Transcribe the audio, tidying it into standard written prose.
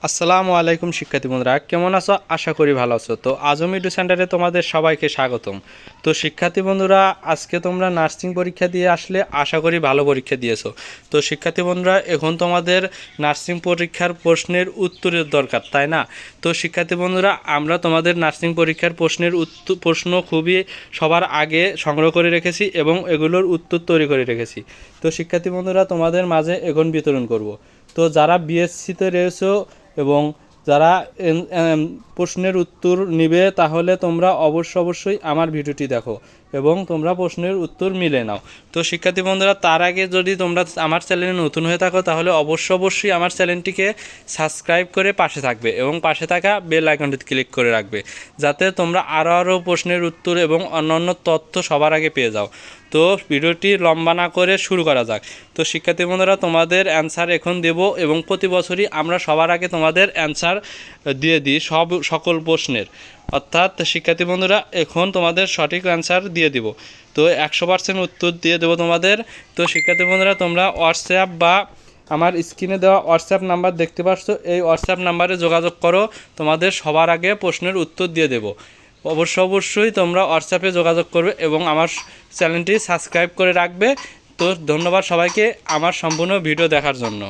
আসসালামু আলাইকুম শিক্ষার্থী বন্ধুরা, কেমন আছো? আশা করি ভালো আছো। তো আজম এডু সেন্টারে তোমাদের সবাইকে স্বাগতম। তো শিক্ষার্থী বন্ধুরা, আজকে তোমরা নার্সিং পরীক্ষা দিয়ে আসলে আশা করি ভালো পরীক্ষা দিয়েছো। তো শিক্ষার্থী বন্ধুরা, এখন তোমাদের নার্সিং পরীক্ষার প্রশ্নের উত্তরের দরকার, তাই না? তো শিক্ষার্থী বন্ধুরা, আমরা তোমাদের নার্সিং পরীক্ষার প্রশ্ন খুবই সবার আগে সংগ্রহ করে রেখেছি এবং এগুলোর উত্তর তৈরি করে রেখেছি। তো শিক্ষার্থী বন্ধুরা, তোমাদের মাঝে এখন বিতরণ করব। তো যারা বিএসসিতে রয়েছে এবং যারা প্রশ্নের উত্তর নিবে, তাহলে তোমরা অবশ্যই আমার ভিডিওটি দেখো এবং তোমরা প্রশ্নের উত্তর মিলে নাও। তো শিক্ষার্থী বন্ধুরা, তার আগে যদি তোমরা আমার চ্যানেলে নতুন হয়ে থাকো, তাহলে অবশ্যই আমার চ্যানেলটিকে সাবস্ক্রাইব করে পাশে থাকবে এবং পাশে থাকা বেল আইকনটি ক্লিক করে রাখবে, যাতে তোমরা আরও প্রশ্নের উত্তর এবং অন্যান্য তথ্য সবার আগে পেয়ে যাও। তো ভিডিওটি লম্বা না করে শুরু করা যাক। তো শিক্ষার্থী বন্ধুরা, তোমাদের অ্যান্সার এখন দেব এবং প্রতি বছরই আমরা সবার আগে তোমাদের অ্যান্সার দিয়ে দিই সকল প্রশ্নের। অর্থাৎ শিক্ষার্থী বন্ধুরা, এখন তোমাদের সঠিক অ্যান্সার দিয়ে দিব। তো 100% উত্তর দিয়ে দেবো তোমাদের। তো শিক্ষার্থী বন্ধুরা, তোমরা হোয়াটসঅ্যাপ বা আমার স্ক্রিনে দেওয়া হোয়াটসঅ্যাপ নাম্বার দেখতে পাচ্ছ, এই হোয়াটসঅ্যাপ নাম্বারে যোগাযোগ করো, তোমাদের সবার আগে প্রশ্নের উত্তর দিয়ে দেবো। অবশ্যই তোমরা হোয়াটসঅ্যাপে যোগাযোগ করবে এবং আমার চ্যানেলটি সাবস্ক্রাইব করে রাখবে। তো ধন্যবাদ সবাইকে আমার সম্পূর্ণ ভিডিও দেখার জন্য।